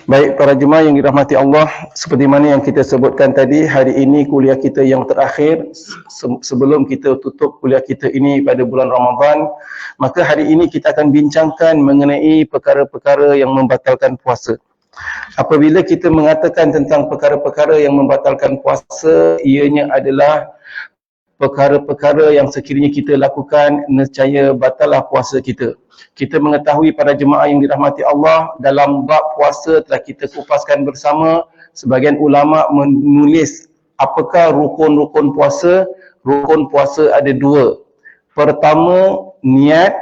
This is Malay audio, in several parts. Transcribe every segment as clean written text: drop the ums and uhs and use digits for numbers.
Baik, para jemaah yang dirahmati Allah, seperti mana yang kita sebutkan tadi, hari ini kuliah kita yang terakhir sebelum kita tutup kuliah kita ini pada bulan Ramadan. Maka hari ini kita akan bincangkan mengenai perkara-perkara yang membatalkan puasa. Apabila kita mengatakan tentang perkara-perkara yang membatalkan puasa, ianya adalah perkara-perkara yang sekiranya kita lakukan, nescaya batallah puasa kita. Kita mengetahui para jemaah yang dirahmati Allah, dalam bab puasa telah kita kupaskan bersama. Sebagian ulama menulis apakah rukun-rukun puasa. Rukun puasa ada dua. Pertama, niat,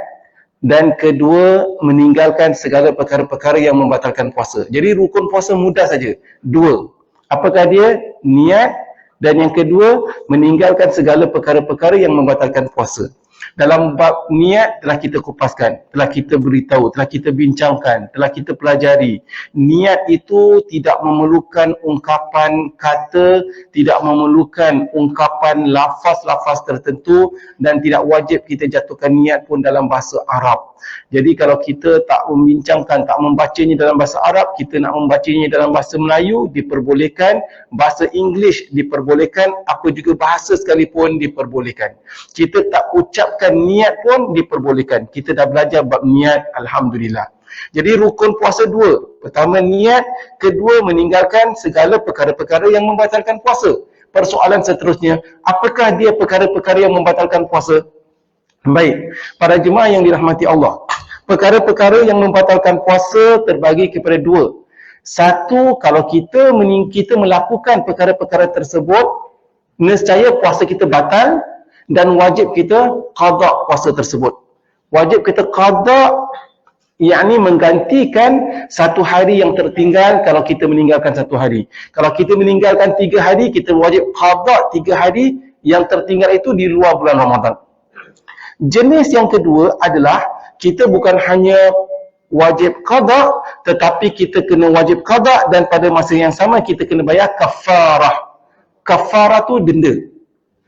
dan kedua, meninggalkan segala perkara-perkara yang membatalkan puasa. Jadi rukun puasa mudah saja, dua. Apakah dia? Niat, dan yang kedua, meninggalkan segala perkara-perkara yang membatalkan puasa. Dalam bab niat telah kita kupaskan, telah kita beritahu, telah kita bincangkan, telah kita pelajari. Niat itu tidak memerlukan ungkapan kata, tidak memerlukan ungkapan lafaz-lafaz tertentu, dan tidak wajib kita jatuhkan niat pun dalam bahasa Arab. Jadi kalau kita tak membincangkan, tak membacanya dalam bahasa Arab, kita nak membacanya dalam bahasa Melayu, diperbolehkan. Bahasa English diperbolehkan, apa juga bahasa sekalipun diperbolehkan. Kita tak ucapkan niat pun diperbolehkan. Kita dah belajar bab niat, alhamdulillah. Jadi rukun puasa dua. Pertama niat, kedua meninggalkan segala perkara-perkara yang membatalkan puasa. Persoalan seterusnya, apakah dia perkara-perkara yang membatalkan puasa? Baik, para jemaah yang dirahmati Allah, perkara-perkara yang membatalkan puasa terbagi kepada dua. Satu, kalau kita melakukan perkara-perkara tersebut, nescaya puasa kita batal dan wajib kita qada puasa tersebut. Wajib kita qada, yakni menggantikan satu hari yang tertinggal kalau kita meninggalkan satu hari. Kalau kita meninggalkan 3 hari, kita wajib qada 3 hari yang tertinggal itu di luar bulan Ramadan. Jenis yang kedua adalah kita bukan hanya wajib qada, tetapi kita kena wajib qada dan pada masa yang sama kita kena bayar kafarah. Kafarah tu denda.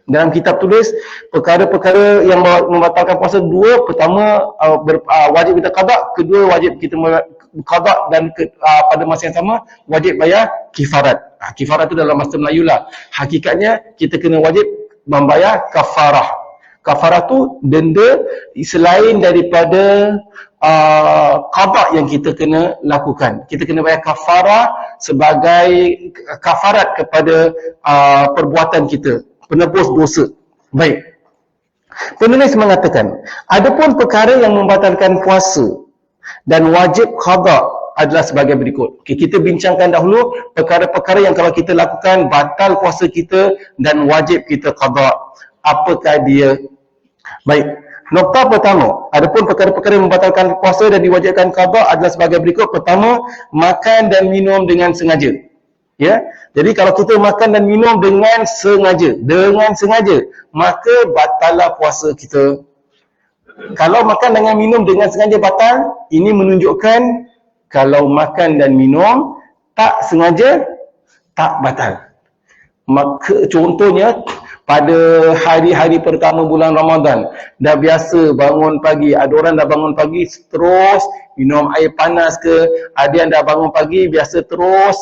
Dalam kitab tulis perkara-perkara yang membatalkan puasa dua. Pertama wajib kita qada, kedua wajib kita qada dan pada masa yang sama wajib bayar kifarat. Kifarat tu dalam bahasa Melayu lah. Hakikatnya kita kena wajib membayar kafarah. Kafarah tu denda selain daripada qada yang kita kena lakukan. Kita kena bayar kafarah sebagai kafarat kepada perbuatan kita, penebus dosa. Baik. Penulis mengatakan, adapun perkara yang membatalkan puasa dan wajib qada adalah sebagai berikut. Okay, kita bincangkan dahulu perkara-perkara yang kalau kita lakukan batal puasa kita dan wajib kita qada. Apakah dia? Baik, nokta pertama, adapun perkara-perkara yang membatalkan puasa dan diwajibkan qada adalah sebagai berikut. Pertama, makan dan minum dengan sengaja. Ya, jadi kalau kita makan dan minum dengan sengaja, maka batallah puasa kita. Kalau makan dengan minum dengan sengaja batal, ini menunjukkan kalau makan dan minum tak sengaja, tak batal. Maka contohnya, pada hari-hari pertama bulan Ramadan, dah biasa bangun pagi, ada orang dah bangun pagi terus minum air panas ke, ada yang dah bangun pagi biasa terus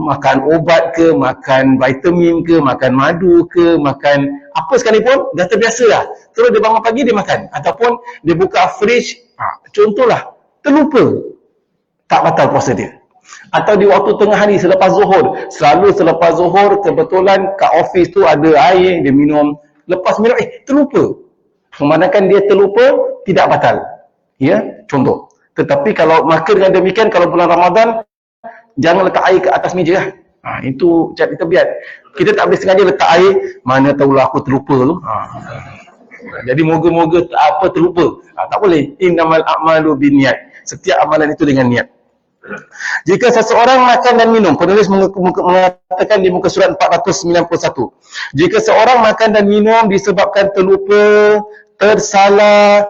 makan obat ke, makan vitamin ke, makan madu ke, makan apa sekalipun, dah terbiasa dah. Terus dia bangun pagi dia makan, ataupun dia buka fridge, contohlah, terlupa, tak batal puasa dia. Atau di waktu tengah hari selepas zuhur, selalu selepas zuhur kebetulan kat office tu ada air, dia minum, lepas minum terlupa. Memandangkan dia terlupa, tidak batal. Ya, contoh. Tetapi kalau makan dengan demikian, kalau bulan Ramadan, jangan letak air ke atas meja lah. Itu jadi tabiat. Kita tak boleh sengaja letak air, mana tahulah aku terlupa tu. Jadi moga-moga apa terlupa. Tak boleh. Innamal a'malu binniyat. Setiap amalan itu dengan niat. Jika seseorang makan dan minum, penulis mengatakan di muka surat 491, jika seorang makan dan minum disebabkan terlupa, tersalah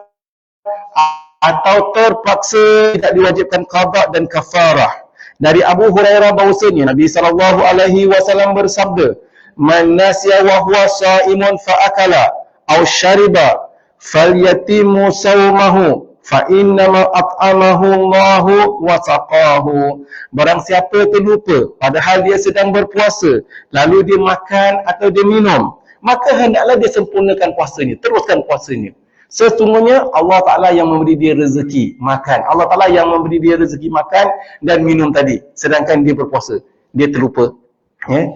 atau terpaksa, tidak diwajibkan qada dan kafarah. Dari Abu Hurairah bahawasanya Nabi SAW bersabda, man nasiya wa huwa shaimun fa akala aw shariba falyatimu sawmahu fa innama at'amahu Allahu wa saqahu. Barang siapa terlupa padahal dia sedang berpuasa, lalu dia makan atau dia minum, maka hendaklah dia sempurnakan puasanya, teruskan puasanya. Sesungguhnya Allah Ta'ala yang memberi dia rezeki makan. Allah Ta'ala yang memberi dia rezeki makan dan minum tadi. Sedangkan dia berpuasa. Dia terlupa. Ya?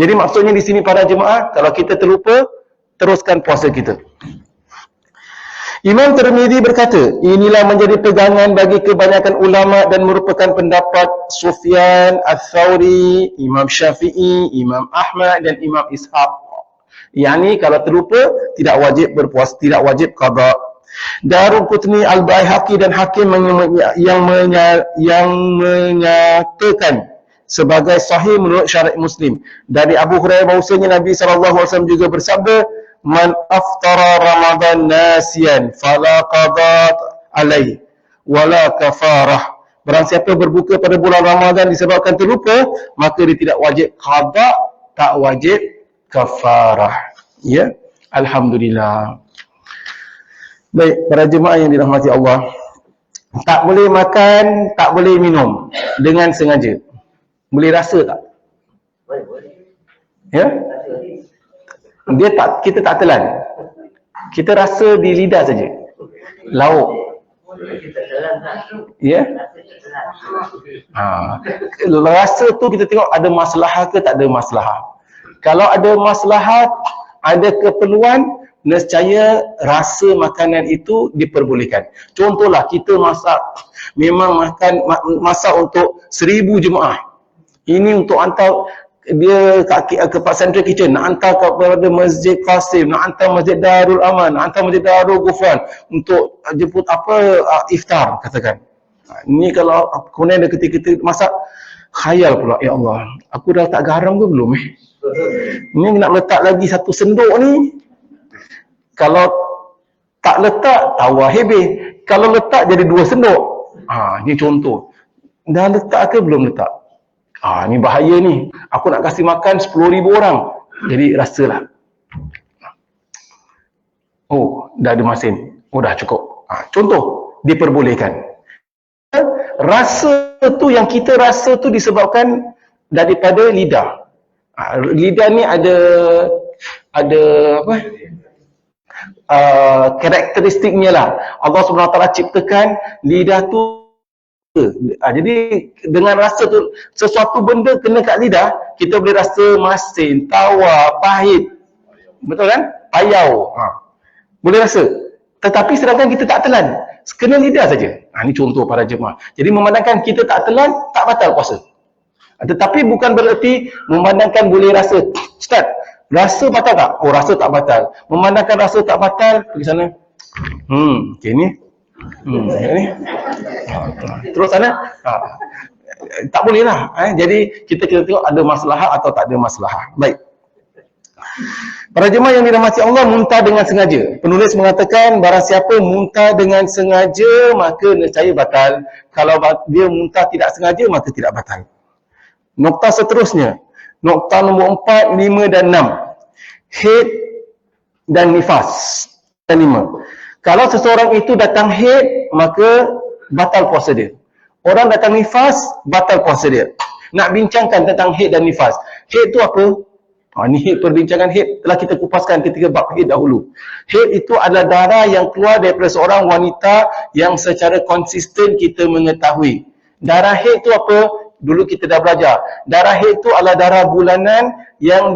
Jadi maksudnya di sini para jemaah, kalau kita terlupa, teruskan puasa kita. Imam Tirmizi berkata, inilah menjadi pegangan bagi kebanyakan ulama dan merupakan pendapat Sufyan Ats-Tsauri, Imam Syafi'i, Imam Ahmad dan Imam Ishaq. Yani kalau terlupa tidak wajib berpuasa, tidak wajib qada. Daruqutni, Al-Baihaqi dan Hakim yang menyatakan sebagai sahih menurut syariat Muslim dari Abu Hurairah bahwasanya Nabi SAW juga bersabda, man aftara Ramadan nasiyan fala qada alaihi wala kafarah. Barang siapa berbuka pada bulan Ramadan disebabkan terlupa, maka dia tidak wajib qada, tak wajib kafarah. Ya, alhamdulillah. Baik, para jemaah yang dirahmati Allah, tak boleh makan, tak boleh minum dengan sengaja. Boleh rasa tak? Ya? Dia tak, kita tak telan. Kita rasa di lidah saja. Lauk. Ya? Rasa tu kita tengok ada masalah ke tak ada masalah. Kalau ada maslahat, ada keperluan, nescaya rasa makanan itu diperbolehkan. Contohlah kita masak, memang masak untuk 1000 jemaah. Ini untuk hantar dia ke Pak Central Kitchen, nak hantar kepada Masjid Qasim, nak hantar Masjid Darul Aman, nak hantar Masjid Darul Ghufran untuk jemput iftar katakan. Ini kalau kemudian ada ketika masak, khayal pula, ya Allah, aku dah tak garam ke belum Ni nak letak lagi 1 sendok ni. Kalau tak letak, tawa hebeh. Kalau letak jadi 2 sendok. Ni contoh. Dah letak ke belum letak? Ni bahaya ni. Aku nak kasih makan 10,000 orang. Jadi rasalah. Oh, dah ada masin. Oh, dah cukup. Contoh, diperbolehkan. Rasa tu yang kita rasa tu disebabkan daripada lidah. Lidah ni ada apa? Karakteristiknya lah. Allah SWT ciptakan lidah tu. Jadi dengan rasa tu, sesuatu benda kena kat lidah, kita boleh rasa masin, tawar, pahit. Betul kan? Payau. Boleh rasa. Tetapi sedangkan kita tak telan. Kena lidah saja. Ini contoh para jemaah. Jadi memandangkan kita tak telan, tak batal puasa. Tetapi bukan bererti memandangkan boleh rasa. Ustaz, rasa batal tak? Oh, rasa tak batal. Memandangkan rasa tak batal, pergi sana. Okay ni. Ni. Terus sana. Tak boleh lah. Jadi kita tengok ada masalah atau tak ada masalah. Baik. Para jemaah yang dirahmati Allah, muntah dengan sengaja. Penulis mengatakan barang siapa muntah dengan sengaja, maka nescaya batal. Kalau dia muntah tidak sengaja, maka tidak batal. Nokta seterusnya, nokta nombor 4, 5 dan 6. Haid dan nifas. Dan 5. Kalau seseorang itu datang haid, maka batal puasa dia. Orang datang nifas, batal puasa dia. Nak bincangkan tentang haid dan nifas. Haid itu apa? Ini haid, perbincangan haid telah kita kupaskan ketika bab haid dahulu. Haid itu adalah darah yang keluar daripada seorang wanita yang secara konsisten kita mengetahui. Darah haid itu apa? Dulu kita dah belajar. Darah haid itu adalah darah bulanan yang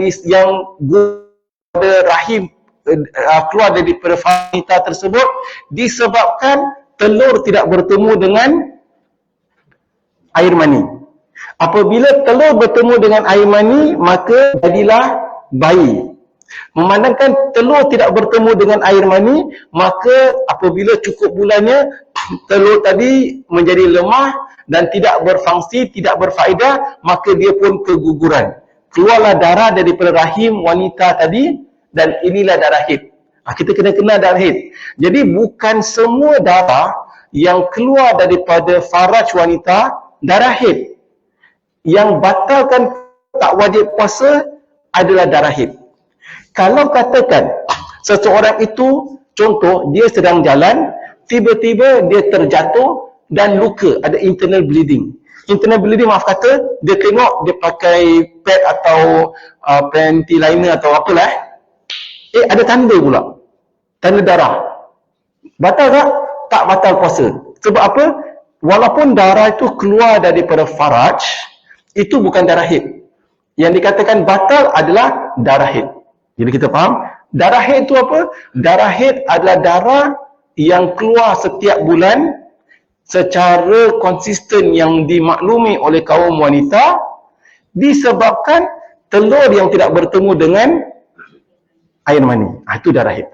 rahim keluar dari wanita tersebut disebabkan telur tidak bertemu dengan air mani. Apabila telur bertemu dengan air mani, maka jadilah bayi. Memandangkan telur tidak bertemu dengan air mani, maka apabila cukup bulannya, telur tadi menjadi lemah dan tidak berfungsi, tidak berfaedah, maka dia pun keguguran. Keluarlah darah daripada rahim wanita tadi, dan inilah darah haid. Kita kena kenal darah haid. Jadi bukan semua darah yang keluar daripada faraj wanita darah haid. Yang batalkan tak wajib puasa adalah darah haid. Kalau katakan seseorang itu, contoh dia sedang jalan, tiba-tiba dia terjatuh dan luka, ada internal bleeding. Internal bleeding, maaf kata, dia tengok dia pakai pad atau panty liner atau apalah, ada tanda pula, tanda darah. Batal tak? Tak batal puasa. Sebab apa? Walaupun darah itu keluar daripada faraj, itu bukan darah haid. Yang dikatakan batal adalah darah haid. Jadi kita faham, darah haid itu apa? Darah haid adalah darah yang keluar setiap bulan secara konsisten yang dimaklumi oleh kaum wanita disebabkan telur yang tidak bertemu dengan air mani. Itu darah haid.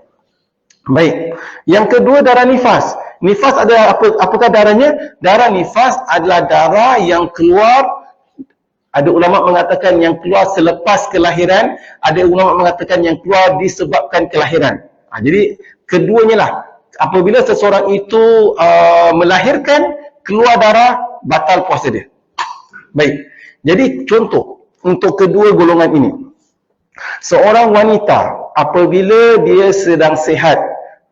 Baik. Yang kedua, darah nifas. Nifas adalah apakah darahnya? Darah nifas adalah darah yang keluar, ada ulama mengatakan yang keluar selepas kelahiran, ada ulama mengatakan yang keluar disebabkan kelahiran. Jadi keduanya lah. Apabila seseorang itu melahirkan, keluar darah, batal puasa dia. Baik. Jadi contoh untuk kedua golongan ini. Seorang wanita apabila dia sedang sihat,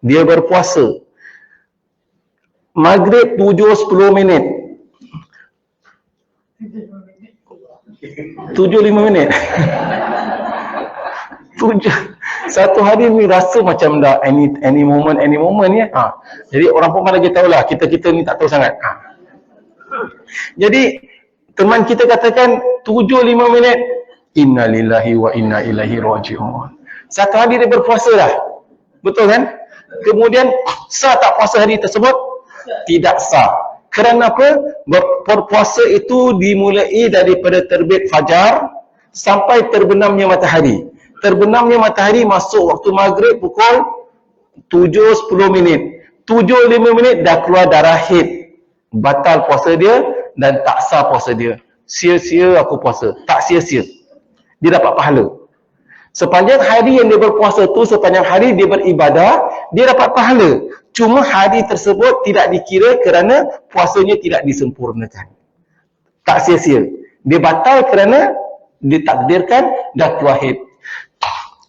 dia berpuasa, Maghrib 7.10 minit, 7.5 minit. Satu hari ni rasa macam dah any moment ya. Jadi orang pun lagi tahulah, kita ni tak tahu sangat. Jadi teman kita katakan 7.5 minit, inna lillahi wa inna ilaihi raji'un. Satu hari dia berpuasa dah. Betul kan? Kemudian sah tak puasa hari tersebut? Tidak sah. Kerana apa? Berpuasa itu dimulai daripada terbit fajar sampai terbenamnya matahari. Terbenamnya matahari masuk waktu maghrib pukul 7.10 minit. 7.5 minit dah keluar darah haid. Batal puasa dia dan tak sah puasa dia. Sia-sia aku puasa. Tak sia-sia. Dia dapat pahala. Sepanjang hari yang dia berpuasa tu, sepanjang hari dia beribadah, dia dapat pahala. Cuma hari tersebut tidak dikira kerana puasanya tidak disempurnakan. Tak sia-sia. Dia batal kerana ditakdirkan dah keluar haid.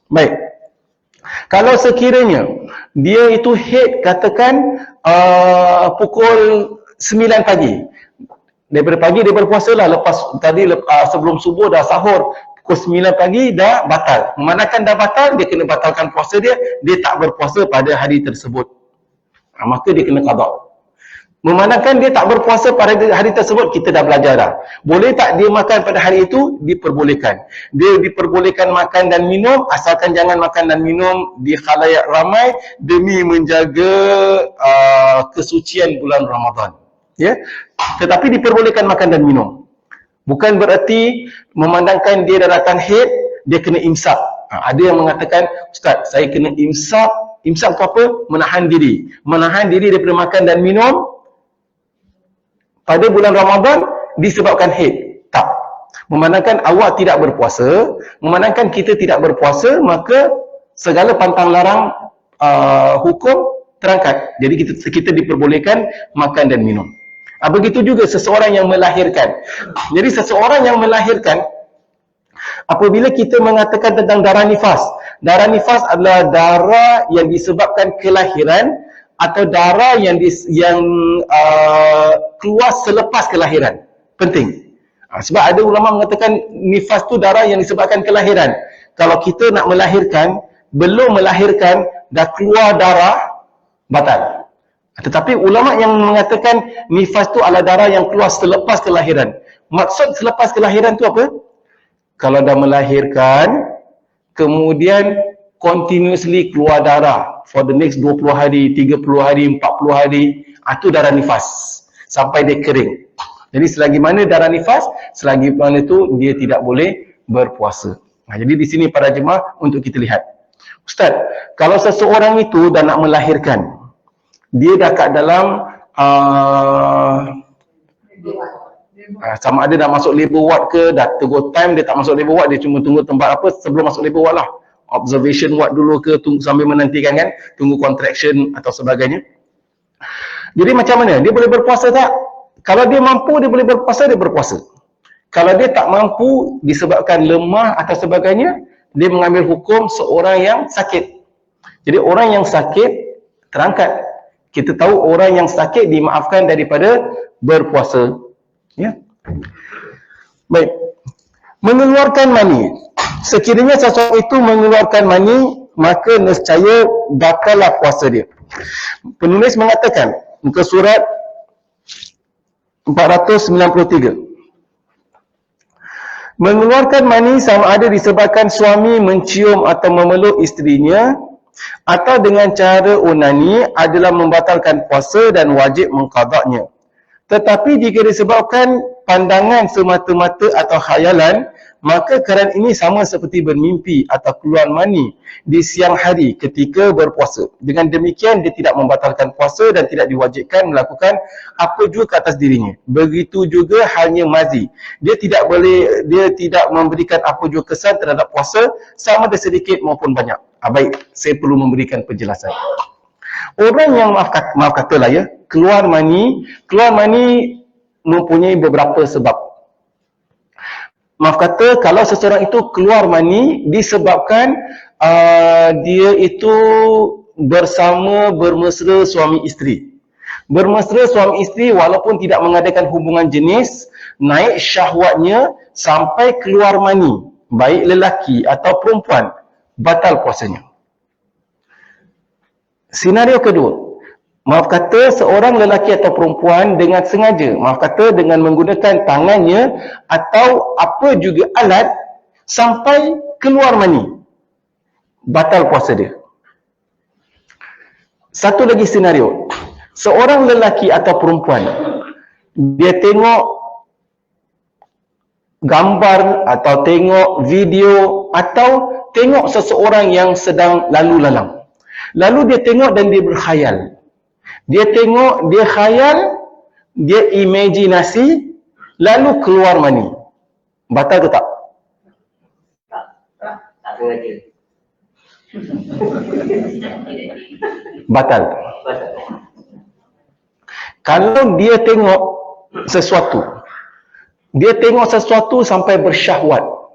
Baik. Kalau sekiranya dia itu haid katakan pukul 9 pagi. Daripada pagi dia berpuasa lah, lepas tadi sebelum subuh dah sahur, pukul 9 pagi dah batal. Memandangkan dah batal, dia kena batalkan puasa dia, dia tak berpuasa pada hari tersebut. Maka dia kena qada. Memandangkan dia tak berpuasa pada hari tersebut, kita dah belajar dah. Boleh tak dia makan pada hari itu? Diperbolehkan. Dia diperbolehkan makan dan minum, asalkan jangan makan dan minum di khalayak ramai demi menjaga kesucian bulan Ramadan. Ya? Tetapi diperbolehkan makan dan minum. Bukan bererti memandangkan dia dah datang haid, dia kena imsak. Ada yang mengatakan, Ustaz, saya kena imsak. Imsak itu apa? Menahan diri. Menahan diri daripada makan dan minum pada bulan Ramadan disebabkan haid. Tak. Memandangkan awak tidak berpuasa, memandangkan kita tidak berpuasa, maka segala pantang larang hukum terangkat. Jadi kita diperbolehkan makan dan minum. Begitu juga seseorang yang melahirkan. Jadi seseorang yang melahirkan, apabila kita mengatakan tentang darah nifas, darah nifas adalah darah yang disebabkan kelahiran atau darah yang keluar selepas kelahiran. Penting. Sebab ada ulama mengatakan nifas tu darah yang disebabkan kelahiran. Kalau kita nak melahirkan, belum melahirkan, dah keluar darah, batal. Tetapi ulama yang mengatakan nifas tu adalah darah yang keluar selepas kelahiran. Maksud selepas kelahiran tu apa? Kalau dah melahirkan, kemudian continuously keluar darah for the next 20 hari, 30 hari, 40 hari, itu darah nifas sampai dia kering. Jadi selagi mana darah nifas, selagi mana itu dia tidak boleh berpuasa. Jadi di sini para jemaah untuk kita lihat. Ustaz, kalau seseorang itu dah nak melahirkan, dia dah kat dalam sama ada dah masuk labor ward ke, dah tunggu time, dia tak masuk labor ward, dia cuma tunggu tempat apa sebelum masuk labor ward lah, observation ward dulu ke, tunggu sambil menantikan kan, tunggu contraction atau sebagainya. Jadi macam mana? Dia boleh berpuasa tak? Kalau dia mampu, dia boleh berpuasa, dia berpuasa. Kalau dia tak mampu disebabkan lemah atau sebagainya, dia mengambil hukum seorang yang sakit. Jadi orang yang sakit terangkat, Kita tahu orang yang sakit dimaafkan daripada berpuasa. Ya. Baik. Mengeluarkan mani. Sekiranya seseorang itu mengeluarkan mani, maka nescaya batallah puasa dia. Penulis mengatakan muka surat 493. Mengeluarkan mani sama ada disebabkan suami mencium atau memeluk isterinya atau dengan cara onani adalah membatalkan puasa dan wajib mengqadanya. Tetapi jika disebabkan pandangan semata-mata atau khayalan, maka keadaan ini sama seperti bermimpi atau keluar mani di siang hari ketika berpuasa. Dengan demikian, dia tidak membatalkan puasa dan tidak diwajibkan melakukan apa juga ke atas dirinya. Begitu juga halnya mazi. Dia tidak memberikan apa juga kesan terhadap puasa, sama ada sedikit maupun banyak. Baik, saya perlu memberikan penjelasan. Orang yang maaf katalah ya, keluar mani mempunyai beberapa sebab. Maaf kata, kalau seseorang itu keluar mani disebabkan dia itu bermesra suami isteri. Bermesra suami isteri walaupun tidak mengadakan hubungan jenis, naik syahwatnya sampai keluar mani, baik lelaki atau perempuan, batal puasanya. Senario kedua, maaf kata seorang lelaki atau perempuan dengan sengaja, maaf kata dengan menggunakan tangannya atau apa juga alat sampai keluar mani, batal puasa dia. Satu lagi senario, seorang lelaki atau perempuan, dia tengok gambar atau tengok video atau tengok seseorang yang sedang lalu lalang. Lalu dia tengok dan dia berkhayal. Dia tengok, dia khayal, dia imajinasi, lalu keluar mani. Batal ke tak? Tak sengaja. Batal. Kalau dia tengok sesuatu sampai bersyahwat,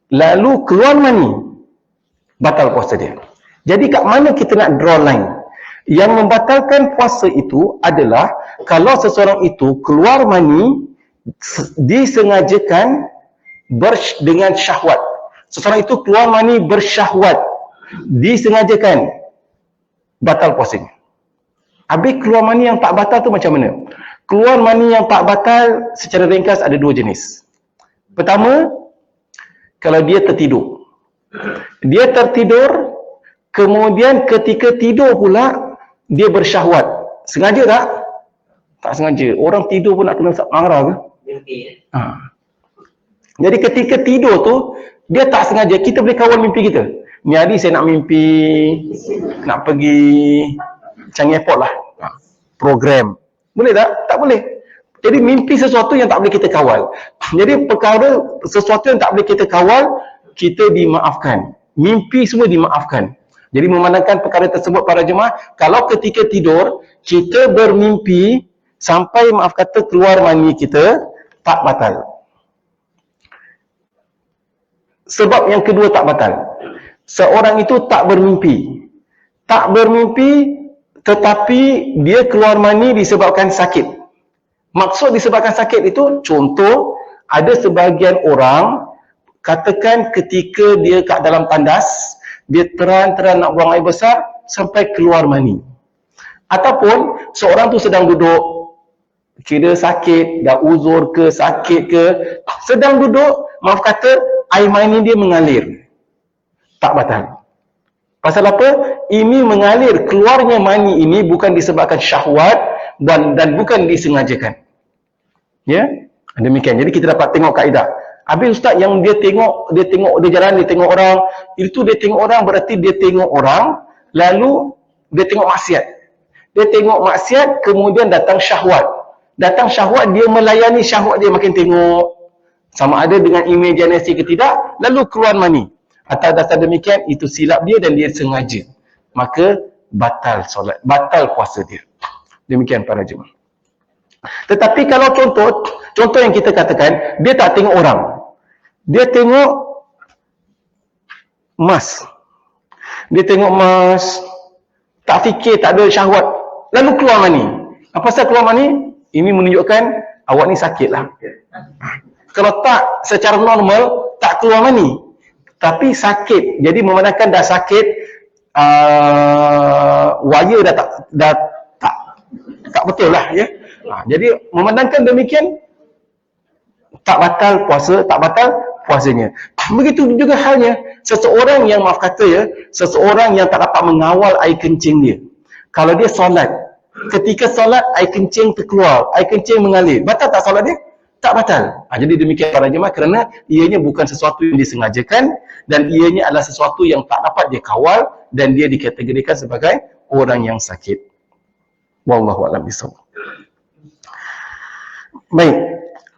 lalu keluar mani, batal puasa dia. Jadi kat mana kita nak draw line? Yang membatalkan puasa itu adalah kalau seseorang itu keluar mani disengajakan dengan syahwat. Seseorang itu keluar mani bersyahwat, disengajakan, batal puasanya. Habis keluar mani yang tak batal tu macam mana? Keluar mani yang tak batal secara ringkas ada dua jenis. Pertama, kalau dia tertidur. Dia tertidur, kemudian ketika tidur pula dia bersyahwat. Sengaja tak? Tak sengaja. Orang tidur pun nak kena marah ke? Mimpi. Jadi ketika tidur tu dia tak sengaja. Kita boleh kawal mimpi kita. Ni hari saya nak mimpi nak pergi Changi Airport lah. Program. Boleh tak? Tak boleh. Jadi mimpi sesuatu yang tak boleh kita kawal. Jadi perkara sesuatu yang tak boleh kita kawal, kita dimaafkan. Mimpi semua dimaafkan. Jadi memandangkan perkara tersebut para jemaah, kalau ketika tidur, kita bermimpi sampai maaf kata keluar mani kita, tak batal. Sebab yang kedua tak batal. Seorang itu tak bermimpi. Tak bermimpi tetapi dia keluar mani disebabkan sakit. Maksud disebabkan sakit itu, contoh, ada sebahagian orang, katakan ketika dia kat dalam tandas, dia terang-terang nak buang air besar sampai keluar mani. Ataupun seorang tu sedang duduk, kira sakit, dah uzur ke, sakit ke, sedang duduk, maaf kata, air mani dia mengalir. Tak batal. Pasal apa? Ini mengalir, keluarnya mani ini bukan disebabkan syahwat dan bukan disengajakan. Ya? Demikian. Jadi kita dapat tengok kaedah. Habis ustaz yang dia jalan, dia tengok orang, itu dia tengok orang berarti dia tengok orang, lalu dia tengok maksiat. Dia tengok maksiat, kemudian datang syahwat. Datang syahwat, dia melayani syahwat dia makin tengok. Sama ada dengan imajinasi ke tidak, lalu keluar mani. Atas dasar demikian, itu silap dia dan dia sengaja. Maka batal solat, batal puasa dia. Demikian para jemaah. Tetapi kalau contoh yang kita katakan, dia tak tengok orang. Dia tengok emas. Dia tengok emas, tak fikir, tak ada syahwat. lalu keluar mani. Apa pasal keluar mani? Ini menunjukkan awak ni sakit lah. Kalau tak secara normal, tak keluar mani. Tapi sakit. Jadi memandangkan dah sakit, wire dah tak betul lah. Ya? Jadi memandangkan demikian, tak batal puasanya. Begitu juga halnya, seseorang yang maaf kata ya, seseorang yang tak dapat mengawal air kencing dia. Kalau dia solat, ketika solat air kencing terkeluar, air kencing mengalir, batal tak solat dia? Tak batal. Jadi demikian para jemaah, kerana ianya bukan sesuatu yang disengajakan dan ianya adalah sesuatu yang tak dapat dia kawal dan dia dikategorikan sebagai orang yang sakit. Wallahu a'lam bishawab. Baik,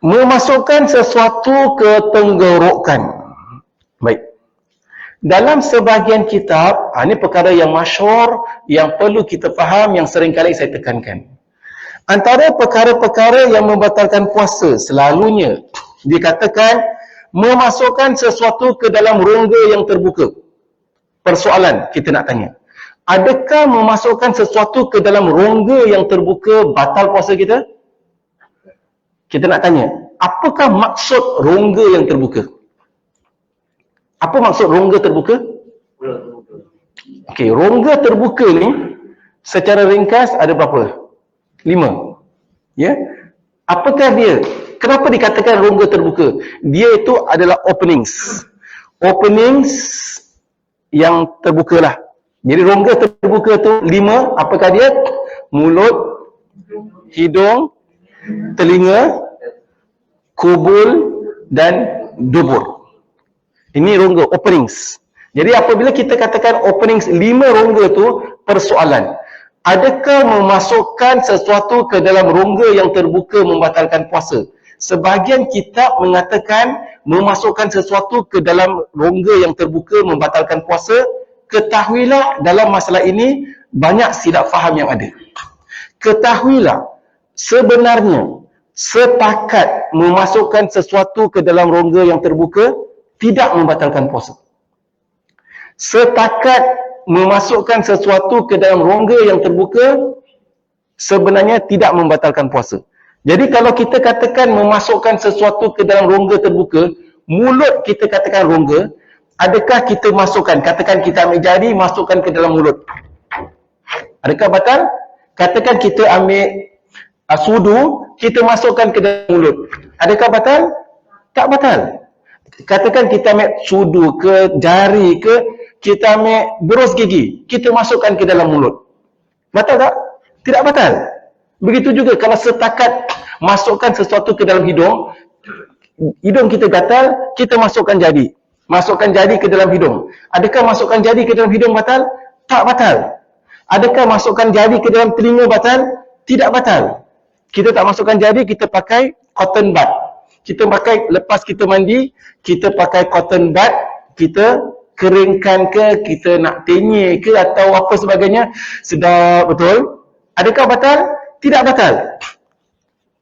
memasukkan sesuatu ke tenggorokan. Baik. Dalam sebahagian kitab, ini perkara yang masyhur, yang perlu kita faham, yang seringkali saya tekankan. Antara perkara-perkara yang membatalkan puasa, selalunya dikatakan memasukkan sesuatu ke dalam rongga yang terbuka. Persoalan kita nak tanya, adakah memasukkan sesuatu ke dalam rongga yang terbuka batal puasa kita? Kita nak tanya, apakah maksud rongga yang terbuka? Apa maksud rongga terbuka? Okey, rongga terbuka ni secara ringkas ada berapa? 5. Ya. Apakah dia? Kenapa dikatakan rongga terbuka? Dia itu adalah openings. Openings yang terbuka lah. Jadi rongga terbuka tu 5. Apakah dia? Mulut, hidung, telinga, kubul dan dubur. Ini rongga, openings. Jadi apabila kita katakan openings 5 rongga tu, persoalan, adakah memasukkan sesuatu ke dalam rongga yang terbuka membatalkan puasa? Sebahagian kitab mengatakan memasukkan sesuatu ke dalam rongga yang terbuka membatalkan puasa. Ketahuilah dalam masalah ini banyak silap faham yang ada. Ketahuilah sebenarnya setakat memasukkan sesuatu ke dalam rongga yang terbuka tidak membatalkan puasa. Setakat memasukkan sesuatu ke dalam rongga yang terbuka sebenarnya tidak membatalkan puasa. Jadi kalau kita katakan memasukkan sesuatu ke dalam rongga terbuka, mulut kita katakan rongga, adakah kita masukkan, katakan kita ambil jari masukkan ke dalam mulut, adakah batal? Katakan kita ambil sudu, kita masukkan ke dalam mulut, adakah batal? Tak batal. Katakan kita ambil sudu ke jari ke, kita ambil berus gigi, kita masukkan ke dalam mulut, batal tak? Tidak batal. Begitu juga kalau setakat masukkan sesuatu ke dalam hidung, hidung kita gatal, kita masukkan jari, masukkan jari ke dalam hidung, adakah masukkan jari ke dalam hidung batal? Tak batal. Adakah masukkan jari ke dalam telinga batal? Tidak batal. Kita tak masukkan jari, kita pakai cotton bud, kita pakai, lepas kita mandi, kita pakai cotton bud, kita keringkan ke, kita nak tenyir ke atau apa sebagainya, sedap betul. Adakah batal? Tidak batal.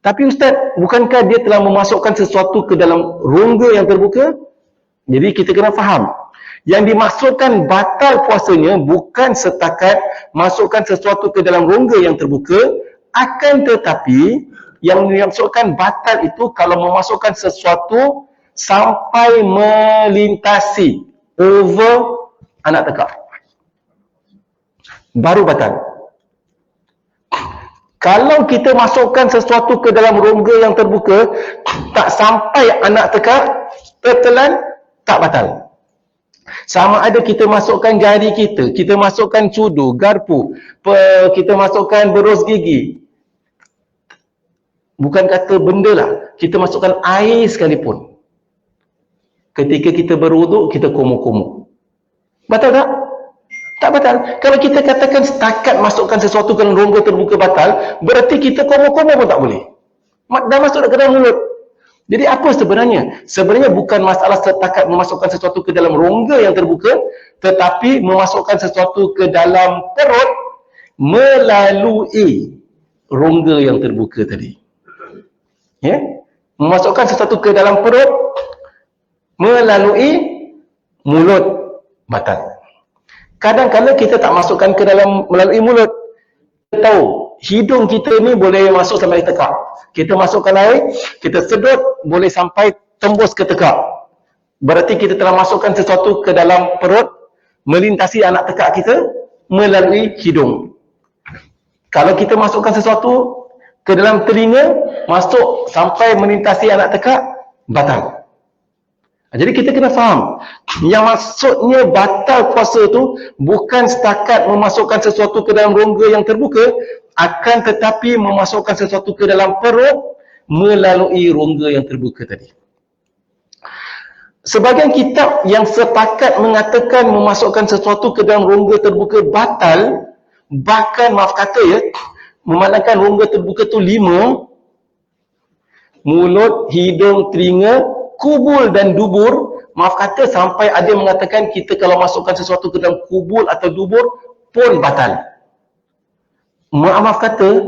Tapi Ustaz, bukankah dia telah memasukkan sesuatu ke dalam rongga yang terbuka? Jadi kita kena faham, yang dimaksudkan batal puasanya bukan setakat masukkan sesuatu ke dalam rongga yang terbuka, akan tetapi yang dimaksudkan batal itu kalau memasukkan sesuatu sampai melintasi over anak tekak, baru batal. Kalau kita masukkan sesuatu ke dalam rongga yang terbuka, tak sampai anak tekak, tertelan, tak batal. Sama ada kita masukkan jari kita masukkan sudu, garpu, kita masukkan berus gigi, bukan kata benda lah, kita masukkan air sekalipun, ketika kita berwuduk, kita komo-komo, batal tak? Tak batal. Kalau kita katakan setakat masukkan sesuatu ke dalam rongga terbuka batal, berarti kita komo-komo pun tak boleh, dah masuk ke dalam mulut. Jadi apa sebenarnya? Sebenarnya bukan masalah setakat memasukkan sesuatu ke dalam rongga yang terbuka, tetapi memasukkan sesuatu ke dalam perut melalui rongga yang terbuka tadi. Ya? Memasukkan sesuatu ke dalam perut melalui mulut, batal. Kadang-kadang kita tak masukkan ke dalam melalui mulut, tahu hidung kita ni boleh masuk sampai tekak. Kita masukkan air, kita sedut boleh sampai tembus ke tekak. Berarti kita telah masukkan sesuatu ke dalam perut, melintasi anak tekak kita melalui hidung. Kalau kita masukkan sesuatu ke dalam telinga, masuk sampai melintasi anak tekak, batal. Jadi kita kena faham, yang maksudnya batal puasa tu bukan setakat memasukkan sesuatu ke dalam rongga yang terbuka, akan tetapi memasukkan sesuatu ke dalam perut melalui rongga yang terbuka tadi. Sebahagian kitab yang sepakat mengatakan memasukkan sesuatu ke dalam rongga terbuka batal, bahkan maaf kata ya, memandangkan rongga terbuka tu 5, mulut, hidung, telinga, kubul dan dubur. Maaf kata sampai ada yang mengatakan kita kalau masukkan sesuatu ke dalam kubul atau dubur pun batal. Maaf kata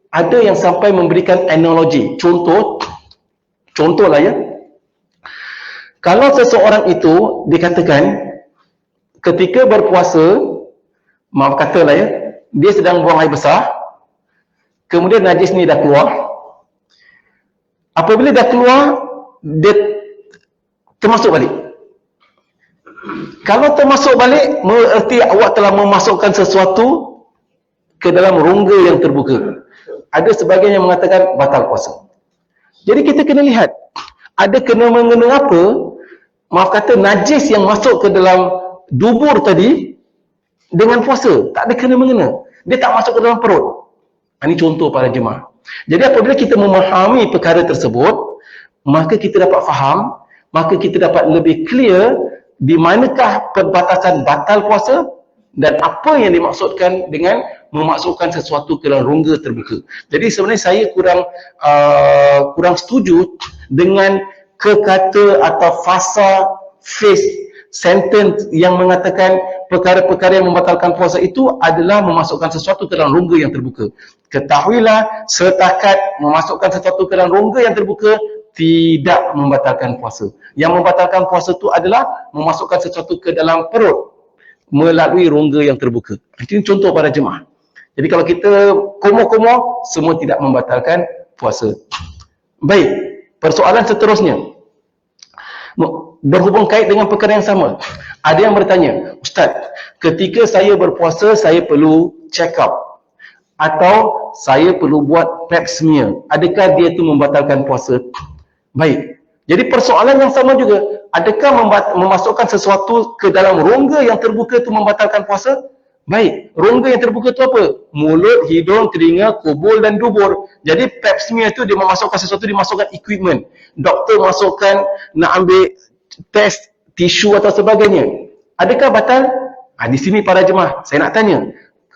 ada yang sampai memberikan analogi, contohlah ya, kalau seseorang itu dikatakan ketika berpuasa, maaf katalah ya, dia sedang buang air besar, kemudian najis ni dah keluar. Apabila dah keluar, dia termasuk balik. Kalau termasuk balik, berarti awak telah memasukkan sesuatu ke dalam rongga yang terbuka. Ada sebahagian yang mengatakan batal puasa. Jadi kita kena lihat, ada kena-mengena apa, maaf kata najis yang masuk ke dalam dubur tadi dengan puasa. Tak ada kena-mengena. Dia tak masuk ke dalam perut. Ini contoh para jemaah. Jadi apabila kita memahami perkara tersebut, maka kita dapat faham, maka kita dapat lebih clear di manakah perbatasan batal puasa dan apa yang dimaksudkan dengan memasukkan sesuatu ke dalam rongga terbuka. Jadi sebenarnya saya kurang setuju dengan kekata atau fasa phrase sentence yang mengatakan perkara-perkara yang membatalkan puasa itu adalah memasukkan sesuatu ke dalam rongga yang terbuka. Ketahuilah, setakat memasukkan sesuatu ke dalam rongga yang terbuka tidak membatalkan puasa. Yang membatalkan puasa itu adalah memasukkan sesuatu ke dalam perut melalui rongga yang terbuka. Ini contoh para jemaah. Jadi kalau kita komoh-komoh, semua tidak membatalkan puasa. Baik, persoalan seterusnya berhubung kait dengan perkara yang sama. Ada yang bertanya, Ustaz, ketika saya berpuasa, saya perlu check up atau saya perlu buat pap smear. Adakah dia itu membatalkan puasa? Baik. Jadi persoalan yang sama juga. Adakah memasukkan sesuatu ke dalam rongga yang terbuka itu membatalkan puasa? Baik. Rongga yang terbuka itu apa? Mulut, hidung, telinga, kubul dan dubur. Jadi pap smear itu dia memasukkan sesuatu, dia masukkan equipment. Doktor masukkan, nak ambil test tisu atau sebagainya. Adakah batal? Di sini para jemaah, saya nak tanya.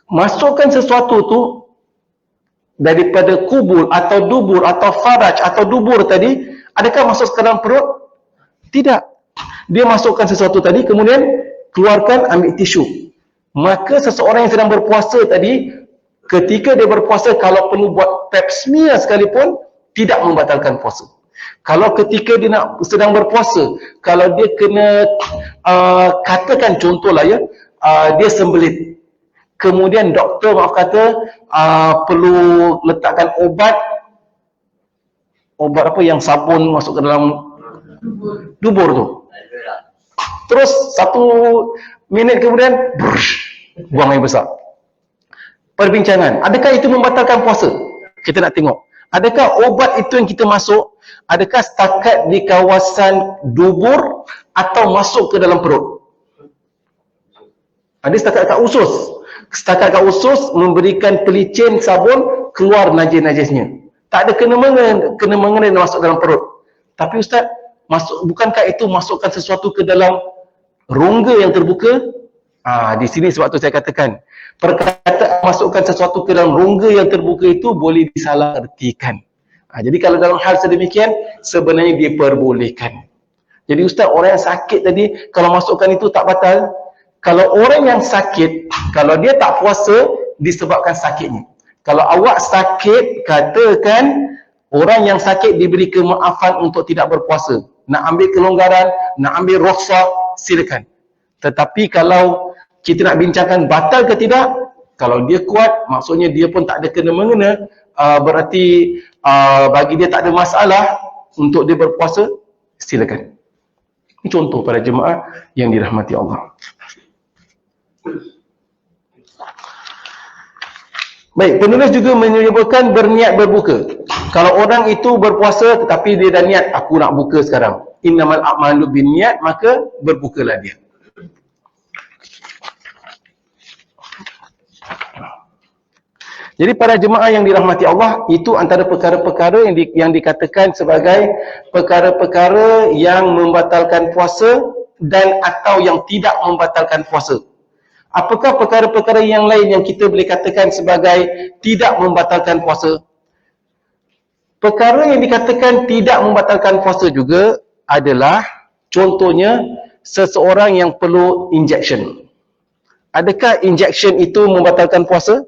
Masukkan sesuatu tu daripada kubul atau dubur atau faraj atau dubur tadi, adakah masuk ke dalam perut? Tidak. Dia masukkan sesuatu tadi, kemudian keluarkan, ambil tisu. Maka seseorang yang sedang berpuasa tadi, ketika dia berpuasa, kalau perlu buat pap smear sekalipun, tidak membatalkan puasa. Kalau ketika dia sedang berpuasa, kalau dia kena, katakan contohlah ya, dia sembelit. Kemudian doktor maaf kata, perlu letakkan obat apa yang sabun masuk ke dalam dubur tu. Terus 1 minit kemudian buang air besar. Perbincangan, adakah itu membatalkan puasa? Kita nak tengok, adakah obat itu yang kita masuk, adakah setakat di kawasan dubur atau masuk ke dalam perut? Ada setakat kat usus. Setakat kat usus memberikan pelicin sabun, keluar najis-najisnya. Tak ada kena-mengena masuk dalam perut. Tapi Ustaz, bukankah itu masukkan sesuatu ke dalam rongga yang terbuka? Di sini sebab tu saya katakan, perkataan masukkan sesuatu ke dalam rongga yang terbuka itu boleh disalahartikan. Jadi kalau dalam hal sedemikian, sebenarnya diperbolehkan. Jadi Ustaz, orang yang sakit tadi, kalau masukkan itu tak batal? Kalau orang yang sakit, kalau dia tak puasa, disebabkan sakitnya. Kalau awak sakit, katakan orang yang sakit diberi kemaafan untuk tidak berpuasa. Nak ambil kelonggaran, nak ambil rukhsah, silakan. Tetapi kalau kita nak bincangkan batal ke tidak, Kalau dia kuat, maksudnya dia pun tak ada kena-mengena, berarti bagi dia tak ada masalah untuk dia berpuasa, silakan. Ini contoh para jemaah yang dirahmati Allah. Baik, penulis juga menyebutkan berniat berbuka. Kalau orang itu berpuasa tetapi dia dah niat, aku nak buka sekarang. Innamal a'malu binniat, maka berbukalah dia. Jadi para jemaah yang dirahmati Allah, itu antara perkara-perkara yang dikatakan sebagai perkara-perkara yang membatalkan puasa dan atau yang tidak membatalkan puasa. Apakah perkara-perkara yang lain yang kita boleh katakan sebagai tidak membatalkan puasa? Perkara yang dikatakan tidak membatalkan puasa juga adalah, contohnya, seseorang yang perlu injection. Adakah injection itu membatalkan puasa?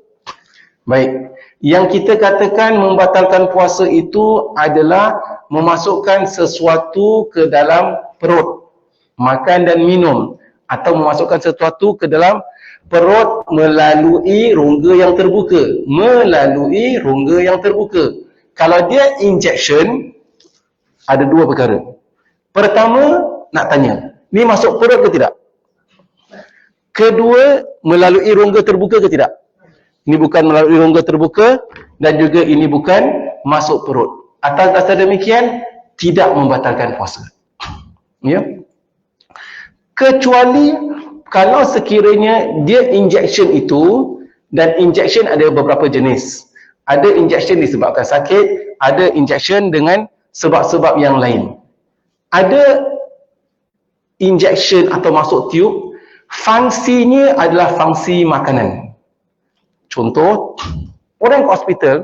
Baik, yang kita katakan membatalkan puasa itu adalah memasukkan sesuatu ke dalam perut, makan dan minum, atau memasukkan sesuatu ke dalam perut melalui rongga yang terbuka. Melalui rongga yang terbuka. Kalau dia injection, ada dua perkara. Pertama, nak tanya, ni masuk perut ke tidak? Kedua, melalui rongga terbuka ke tidak? Ini bukan melalui rongga terbuka, dan juga ini bukan masuk perut. Atas dasar demikian, tidak membatalkan puasa. Ya? Kecuali kalau sekiranya dia injection itu, dan injection ada beberapa jenis. Ada injection disebabkan sakit, ada injection dengan sebab-sebab yang lain. Ada injection atau masuk tiub, fungsinya adalah fungsi makanan. Contoh, orang ke hospital,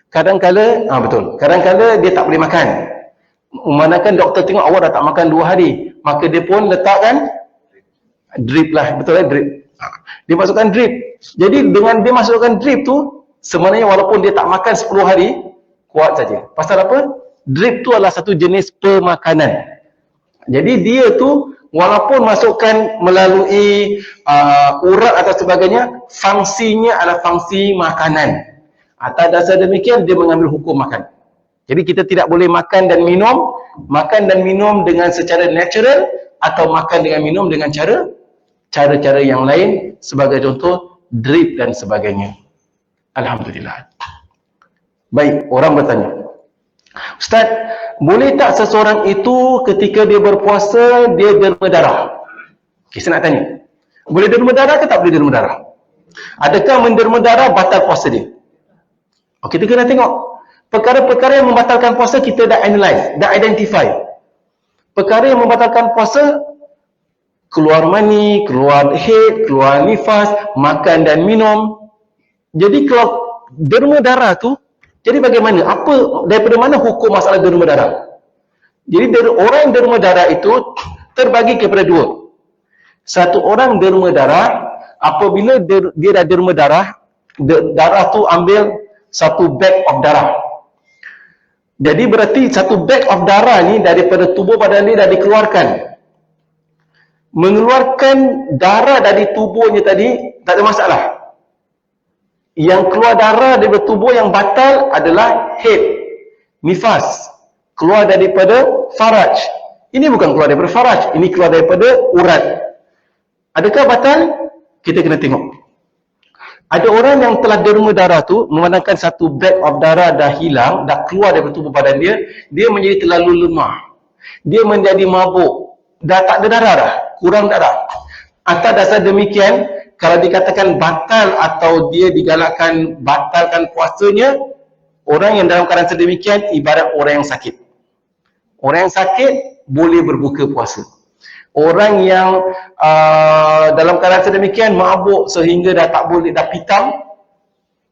kadang-kala, betul, kadang-kala dia tak boleh makan. Memandangkan doktor tengok awak dah tak makan 2 hari, maka dia pun letakkan drip lah, betul lah, drip. Dia masukkan drip. Jadi dengan dia masukkan drip tu, sebenarnya walaupun dia tak makan 10 hari, kuat saja. Pasal apa? Drip tu adalah satu jenis pemakanan. Jadi dia tu, walaupun masukkan melalui urat atau sebagainya, fungsinya adalah fungsi makanan. Atas dasar demikian, dia mengambil hukum makan. Jadi kita tidak boleh makan dan minum dengan secara natural, atau makan dengan minum dengan cara-cara yang lain, sebagai contoh drip dan sebagainya. Alhamdulillah. Baik, orang bertanya, Ustaz, boleh tak seseorang itu ketika dia berpuasa, dia derma darah? Okay, saya nak tanya, boleh derma darah ke tak boleh derma darah? Adakah menderma darah batal puasa dia? Okay, kita kena tengok. Perkara-perkara yang membatalkan puasa kita dah analyze, dah identify. Perkara yang membatalkan puasa, keluar mani, keluar haid, keluar nifas, makan dan minum. Jadi kalau derma darah tu, jadi bagaimana? Daripada mana hukum masalah derma darah? Jadi orang yang derma darah itu terbagi kepada dua. Satu orang derma darah, apabila dia dah derma darah, darah tu ambil satu bag of darah. Jadi berarti satu bag of darah ni daripada tubuh badan dia dah dikeluarkan. Mengeluarkan darah dari tubuhnya tadi tak ada masalah. Yang keluar darah daripada tubuh yang batal adalah haid, nifas, keluar daripada faraj. Ini bukan keluar daripada faraj, ini keluar daripada urat. Adakah batal? Kita kena tengok. Ada orang yang telah derma darah tu, memandangkan satu bag of darah dah hilang, dah keluar daripada tubuh badan dia, dia menjadi terlalu lemah. Dia menjadi mabuk, dah tak ada darah dah, kurang darah. Atas dasar demikian, kalau dikatakan batal atau dia digalakkan batalkan puasanya, orang yang dalam keadaan sedemikian ibarat orang yang sakit. Orang yang sakit boleh berbuka puasa. Orang yang dalam keadaan sedemikian mabuk sehingga dah tak boleh, dah pitam,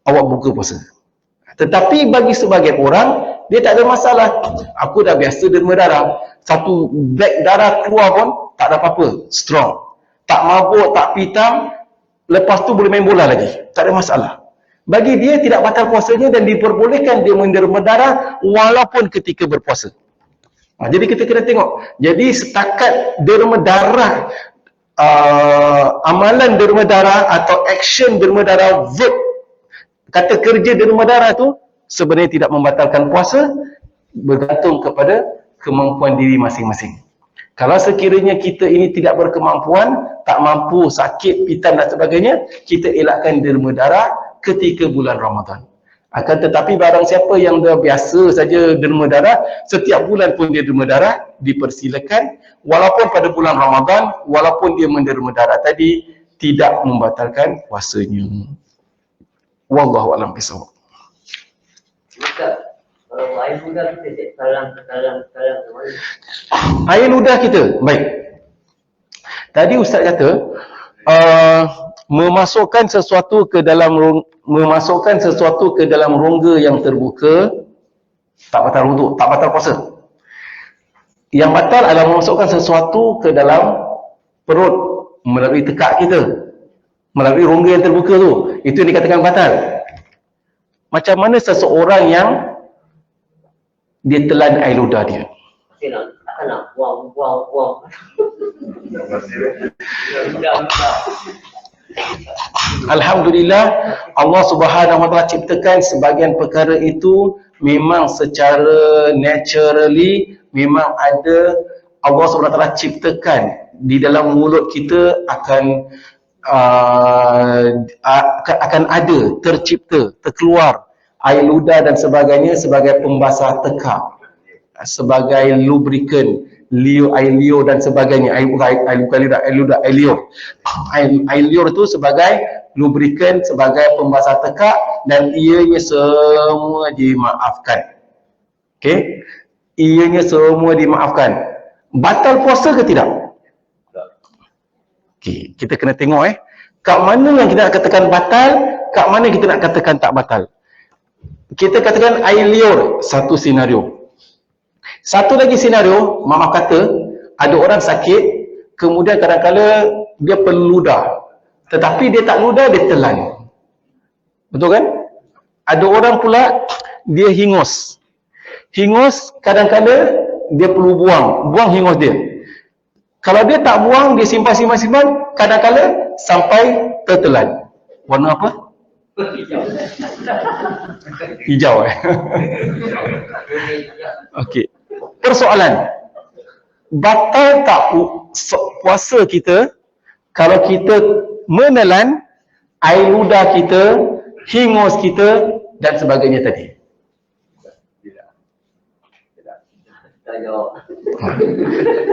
awak buka puasa. Tetapi bagi sebagian orang, dia tak ada masalah. Aku dah biasa derma darah, satu bag darah keluar pun tak ada apa-apa, strong. Tak mabuk, tak pitam, lepas tu boleh main bola lagi, tak ada masalah. Bagi dia tidak batal puasanya dan diperbolehkan dia menderma darah walaupun ketika berpuasa. Jadi kita kena tengok. Jadi setakat derma darah amalan derma darah atau action derma darah, verb, kata kerja derma darah tu sebenarnya tidak membatalkan puasa, bergantung kepada kemampuan diri masing-masing. Kalau sekiranya kita ini tidak berkemampuan, tak mampu, sakit, pitan dan sebagainya, kita elakkan derma darah ketika bulan Ramadan. Akan tetapi barang siapa yang dah biasa saja derma darah, setiap bulan pun dia derma darah, dipersilakan, walaupun pada bulan Ramadan, walaupun dia menderma darah tadi, tidak membatalkan puasanya. Wallahu a'lam bishawab. Kalau air ludah kita kalang mana? Air ludah kita, baik. Tadi Ustaz kata, memasukkan sesuatu ke dalam rongga yang terbuka tak batal wuduk, tak batal puasa. Yang batal adalah memasukkan sesuatu ke dalam perut melalui tekak kita, melalui rongga yang terbuka tu. Itu yang dikatakan batal. Macam mana seseorang yang dia telan air ludah dia? Takkan nak buang. Alhamdulillah, Allah Subhanahu wa taala ciptakan sebahagian perkara itu memang secara naturally, memang ada, Allah Subhanahu wa taala ciptakan di dalam mulut kita akan ada, tercipta, terkeluar air ludah dan sebagainya sebagai pembasah tekak, sebagai lubricant, air liur dan sebagainya. Air liur itu sebagai lubricant, sebagai pembasah tekak, dan ianya semua dimaafkan. Okey, ianya semua dimaafkan. Batal puasa ke tidak? Okey, kita kena tengok kat mana yang kita nak katakan batal, kat mana kita nak katakan tak batal. Kita katakan air liur, satu senario. Satu lagi senario, mama kata ada orang sakit, kemudian kadang-kadang dia perlu ludah, tetapi dia tak ludah, dia telan. Betul kan? Ada orang pula dia hingus. Hingus kadang-kadang dia perlu buang hingus dia. Kalau dia tak buang, dia simpan, kadang-kadang sampai tertelan. Warna apa? Hijau. Okey. Persoalan, batal tak puasa kita kalau kita menelan air ludah kita, hingus kita dan sebagainya tadi?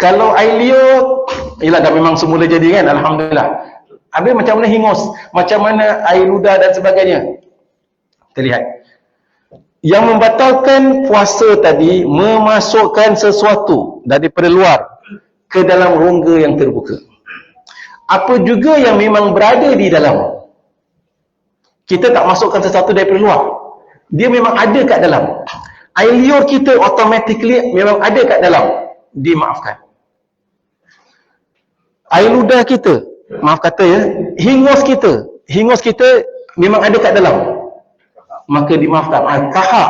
Kalau air liur, ialah dah memang semula jadi kan, alhamdulillah. Habis macam mana hingus, macam mana air ludah dan sebagainya? Kita lihat. Yang membatalkan puasa tadi, memasukkan sesuatu daripada luar ke dalam rongga yang terbuka. Apa juga yang memang berada di dalam. Kita tak masukkan sesuatu daripada luar. Dia memang ada kat dalam. Air liur kita automatically memang ada kat dalam. Dimaafkan. Air ludah kita, maaf kata hingus kita memang ada kat dalam, maka dimaafkan. Kahak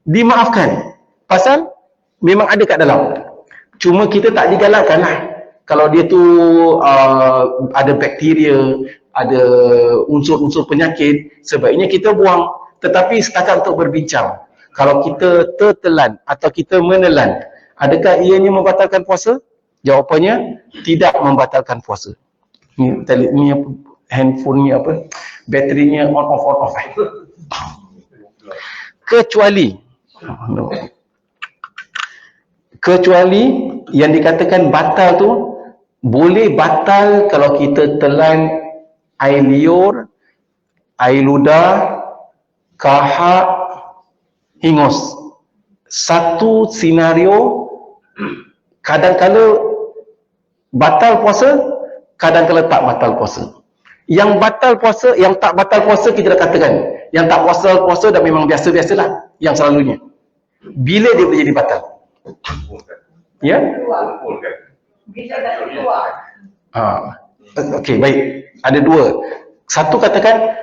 dimaafkan, pasal memang ada kat dalam. Cuma kita tak digalakkan lah. Kalau dia tu ada bakteria, ada unsur-unsur penyakit, sebaiknya kita buang. Tetapi setakat untuk berbincang, kalau kita tertelan atau kita menelan, adakah ianya membatalkan puasa? Jawapannya tidak membatalkan puasa. Ni apa, handphone ni apa, baterinya on off. Kecuali yang dikatakan batal tu boleh batal kalau kita telan air liur, air ludah, kahak, hingus. Satu senario kadang-kadang batal puasa, kadang-kadang tak batal puasa. Yang batal puasa, yang tak batal puasa kita dah katakan. Yang tak puasa dah memang biasa-biasalah, yang selalunya. Bila dia boleh jadi batal? Ya? Bisa dah keluar. Okey, baik. Ada dua. Satu katakan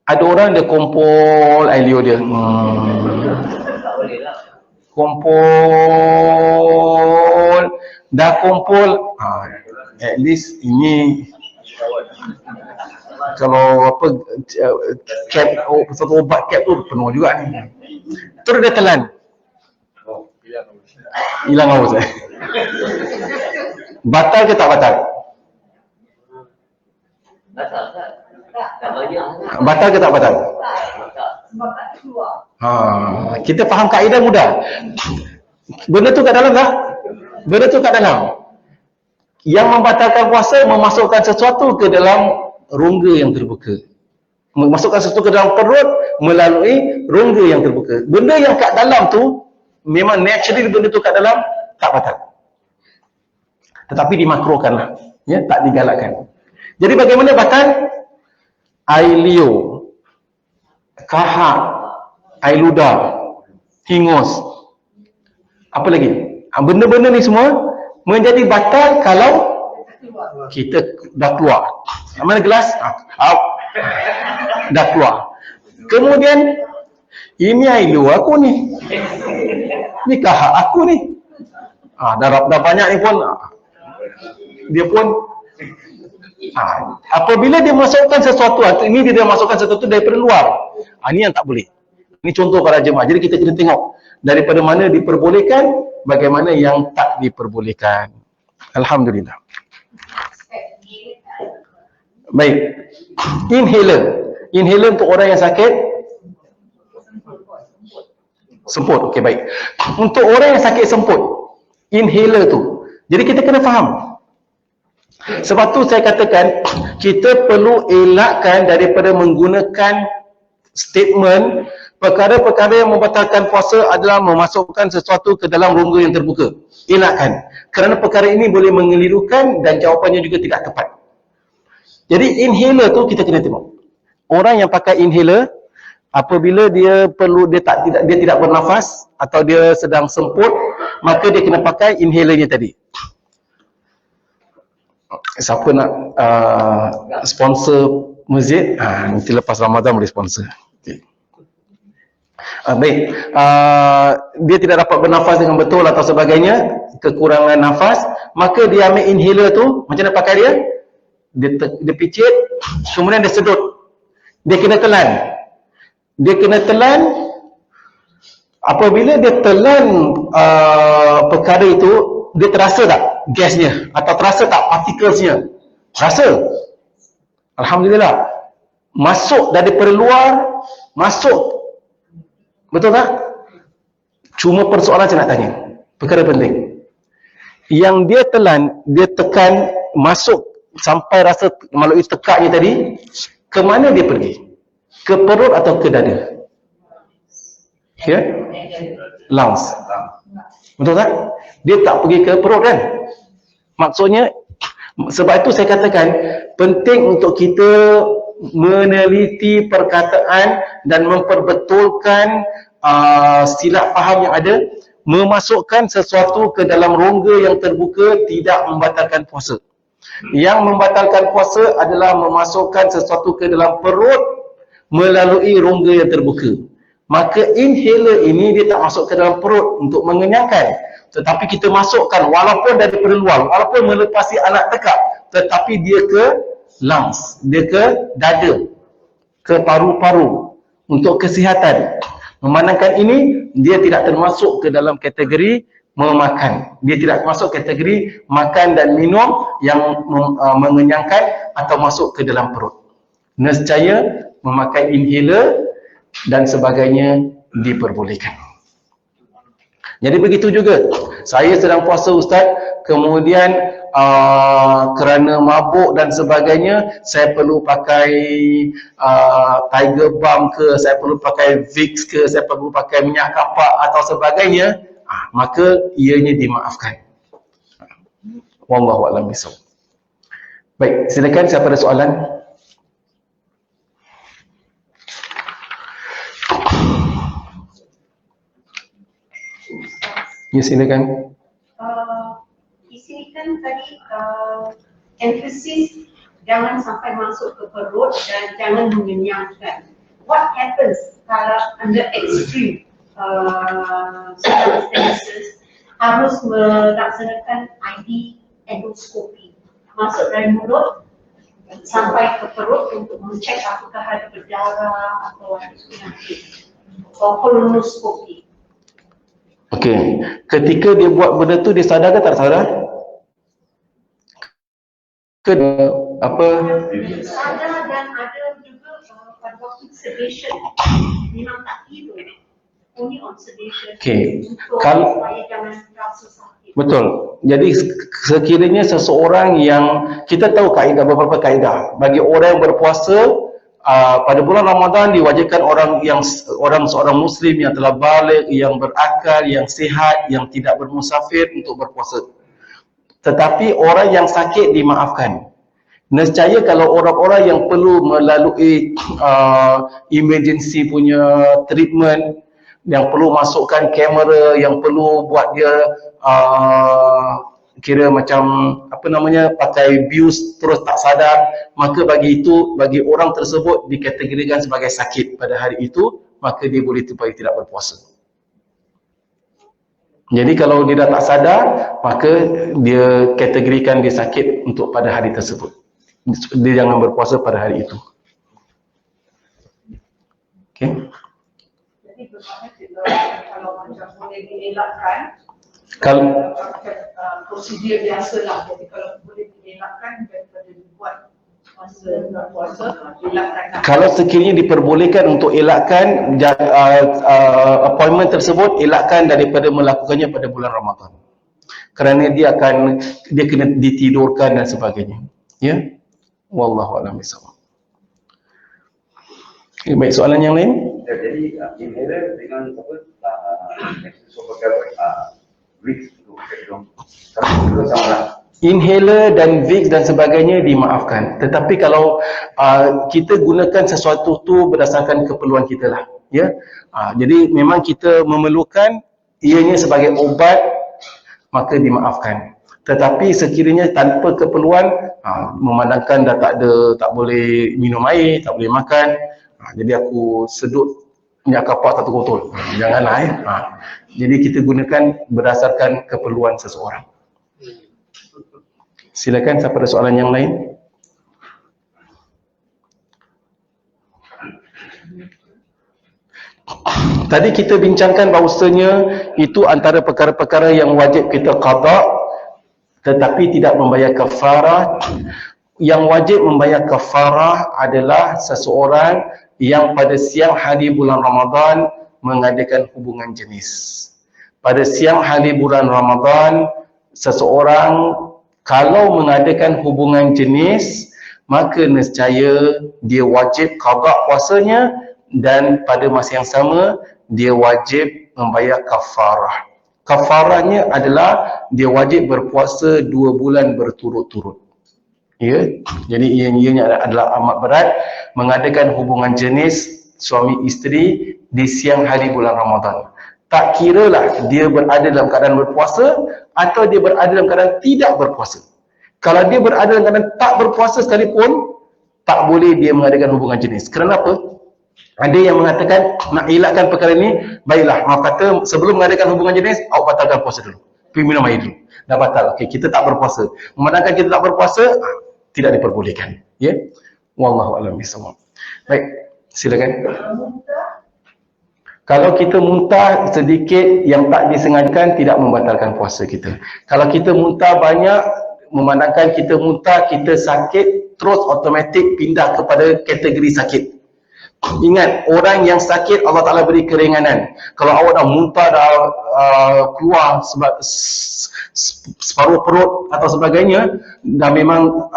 ada orang dia kompol air liur dia. Tak boleh lah. Kompol, dah kompol, At least ini kalau apa cap, satu obat cap tu penuh juga ni. Terus dia telan. Hilang haus eh. Batal ke tak batal? Batal tak? Tak banyak. Batal ke tak batal? Batal. Kita faham kaedah mudah. Benda tu kat dalam tak? Benda tu kat dalam. Yang membatalkan puasa memasukkan sesuatu ke dalam rongga yang terbuka. Memasukkan sesuatu ke dalam perut melalui rongga yang terbuka. Benda yang kat dalam tu memang naturally benda tu kat dalam tak batal. Tetapi dimakruhkanlah, ya, tak digalakkan. Jadi bagaimana batal? Air liur, kahak, air ludah, hingus. Apa lagi? Benda-benda ni semua menjadi batal kalau kita dah keluar. Mana gelas? Out. Dah keluar. Kemudian ini air liur aku ni. Ni kahak aku ni. Dah banyak ni pun dia pun apabila dia masukkan sesuatu, ini dia masukkan sesuatu daripada luar. Ini yang tak boleh. Ini contoh para jemaah. Jadi kita kena tengok daripada mana diperbolehkan, bagaimana yang tak diperbolehkan. Alhamdulillah. Baik. Inhaler untuk orang yang sakit semput. Okey, baik. Untuk orang yang sakit semput, inhaler tu. Jadi kita kena faham. Sebab tu saya katakan kita perlu elakkan daripada menggunakan statement perkara-perkara yang membatalkan puasa adalah memasukkan sesuatu ke dalam rongga yang terbuka. Elakkan. Kerana perkara ini boleh mengelirukan dan jawapannya juga tidak tepat. Jadi inhaler tu kita kena tengok. Orang yang pakai inhaler apabila dia tidak bernafas atau dia sedang semput, maka dia kena pakai inhalernya tadi. Siapa nak sponsor masjid, nanti lepas Ramadan boleh sponsor. Okay. Baik, dia tidak dapat bernafas dengan betul atau sebagainya, kekurangan nafas, maka dia ambil inhaler tu. Macam mana pakai dia? Dia picit, kemudian dia sedut. Dia kena telan. Apabila dia telan perkara itu, dia terasa tak gasnya? Atau terasa tak particulesnya? Rasa. Alhamdulillah. Masuk daripada luar, masuk. Betul tak? Cuma persoalan saya nak tanya. Perkara penting. Yang dia telan, dia tekan, masuk sampai rasa melalui tekaknya tadi, ke mana dia pergi? Ke perut atau ke dada? Ya? Lungs. Betul tak? Dia tak pergi ke perut kan? Maksudnya, sebab itu saya katakan penting untuk kita meneliti perkataan dan memperbetulkan silap faham yang ada. Memasukkan sesuatu ke dalam rongga yang terbuka tidak membatalkan puasa. Yang membatalkan puasa adalah memasukkan sesuatu ke dalam perut melalui rongga yang terbuka. Maka inhaler ini dia tak masuk ke dalam perut untuk mengenyangkan, tetapi kita masukkan walaupun daripada luar, walaupun melepasi alat tekak, tetapi dia ke lungs, dia ke dada, ke paru-paru untuk kesihatan. Memandangkan ini, dia tidak termasuk ke dalam kategori memakan. Dia tidak masuk kategori makan dan minum yang mengenyangkan atau masuk ke dalam perut. Nescaya memakai inhaler dan sebagainya diperbolehkan. Jadi begitu juga. Saya sedang puasa Ustaz, kemudian kerana mabuk dan sebagainya, saya perlu pakai Tiger Balm ke, saya perlu pakai Vicks ke, saya perlu pakai minyak kapak atau sebagainya, maka ianya dimaafkan. Wallahu a'lam bishawab. Baik, silakan siapa ada soalan? Ya, silakan. Di sini kan tadi emphasis jangan sampai masuk ke perut dan jangan mengenyangkan. What happens kalau under extreme circumstances harus melaksanakan IV endoscopy? masuk dari mulut sampai ke perut untuk mencek apakah ada berdarah atau ada penyakit. Kolonoskopi. Okey, ketika dia buat benda tu dia sadar ke tak sadar? Ke apa? Sadar dan ada juga pada waktu sedation memang tak tidur. Only on sedation. Okey. Untuk Kalau supaya jangan rasa sakit. betul. Jadi sekiranya seseorang yang kita tahu kaedah beberapa kaedah bagi orang yang berpuasa pada bulan Ramadan diwajibkan seorang muslim yang telah baligh, yang berakal, yang sihat, yang tidak bermusafir untuk berpuasa. Tetapi orang yang sakit dimaafkan. Nescaya kalau orang-orang yang perlu melalui emergency punya treatment, yang perlu masukkan kamera, yang perlu buat dia kira macam apa namanya, pakai bius terus tak sadar, maka bagi orang tersebut dikategorikan sebagai sakit pada hari itu, maka dia boleh tidak berpuasa. Jadi kalau dia dah tak sadar, maka dia kategorikan dia sakit untuk pada hari tersebut. Dia jangan berpuasa pada hari itu. Okey. Jadi bermakna kalau macam boleh dielakkan, Kalau prosedur biasalah. Jadi kalau boleh dielakkan daripada dibuat masa puasa, dielakkan. Kalau sekiranya diperbolehkan untuk elakkan appointment tersebut, elakkan daripada melakukannya pada bulan Ramadan. Kerana dia kena ditidurkan dan sebagainya. Ya. Wallahu a'lam bishawab. Okay, baik, soalan yang lain? Jadi inhaler dengan apa? Vicks itu kalau sama lah. Inhaler dan Vicks dan sebagainya dimaafkan. Tetapi kalau kita gunakan sesuatu tu berdasarkan keperluan kita lah, ya. Jadi memang kita memerlukan ianya sebagai ubat, maka dimaafkan. Tetapi sekiranya tanpa keperluan, memandangkan dah tak boleh minum air, tak boleh makan, jadi aku sedut minyak kapak satu botol. Janganlah. Jadi kita gunakan berdasarkan keperluan seseorang. Silakan, siapa ada soalan yang lain? Tadi kita bincangkan bahawasanya itu antara perkara-perkara yang wajib kita qada tetapi tidak membayar kafarah. Yang wajib membayar kafarah adalah seseorang yang pada siang hari bulan Ramadan mengadakan hubungan jenis. Pada siang hari bulan Ramadan, seseorang kalau mengadakan hubungan jenis, maka nescaya dia wajib qada puasanya dan pada masa yang sama dia wajib membayar kafarah. Kafarahnya adalah dia wajib berpuasa 2 bulan berturut-turut. Ya, jadi ianya adalah amat berat mengadakan hubungan jenis suami isteri di siang hari bulan Ramadan. Tak kiralah dia berada dalam keadaan berpuasa atau dia berada dalam keadaan tidak berpuasa. Kalau dia berada dalam keadaan tak berpuasa sekalipun, tak boleh dia mengadakan hubungan jenis. Kerana apa? Ada yang mengatakan nak elakkan perkara ini, baiklah, maaf kata sebelum mengadakan hubungan jenis, awak batalkan puasa dulu. Pergi minum air dulu. Dah batal. Okey, kita tak berpuasa. Memandangkan kita tak berpuasa, tidak diperbolehkan. Ya. Wallahu a'lam bishawab. Baik, silakan. Kalau kita muntah sedikit yang tak disengajakan, tidak membatalkan puasa kita. Kalau kita muntah banyak, memandangkan kita muntah, kita sakit, terus automatik pindah kepada kategori sakit. Ingat, orang yang sakit Allah Ta'ala beri keringanan. Kalau awak dah muntah, dah keluar separuh perut atau sebagainya, dah memang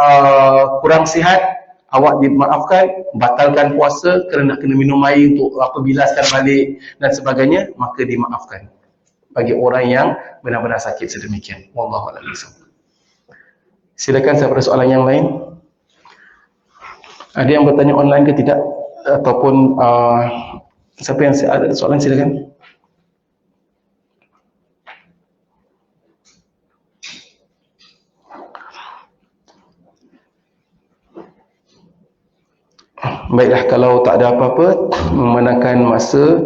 kurang sihat, awak dimaafkan, batalkan puasa kerana nak kena minum air untuk bilaskan balik dan sebagainya, maka dimaafkan bagi orang yang benar-benar sakit sedemikian. Wallahu a'lam bishawab. Silakan, saya ada soalan yang lain. Ada yang bertanya online ke tidak? Ataupun siapa yang ada soalan, silakan. Baiklah, kalau tak ada apa-apa, memandangkan masa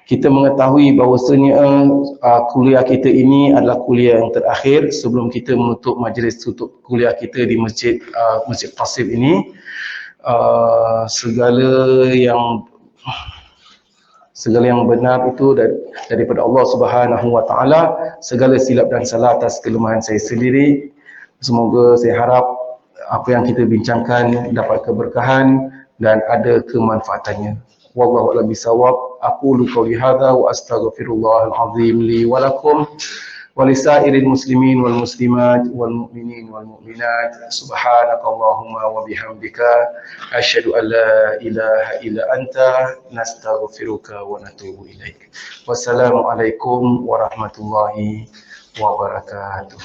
kita mengetahui bahawasanya kuliah kita ini adalah kuliah yang terakhir sebelum kita menutup majlis tutup kuliah kita di Masjid Qasim ini. Segala yang benar itu daripada Allah Subhanahu wa taala, segala silap dan salah atas kelemahan saya sendiri. Semoga saya harap apa yang kita bincangkan dapat keberkahan dan ada kemanfaatannya. Wallahu a'lam bishawab. Aqulu qawli hadza wa astaghfirullahal azim li wa lakum wa lisairil muslimin wal muslimat wal mu'minin wal mu'minat. Subhanakallahumma wa bihamdika asyhadu an la ilaha illa anta nastaghfiruka wa natubu ilaik. Wassalamu alaikum warahmatullahi wabarakatuh.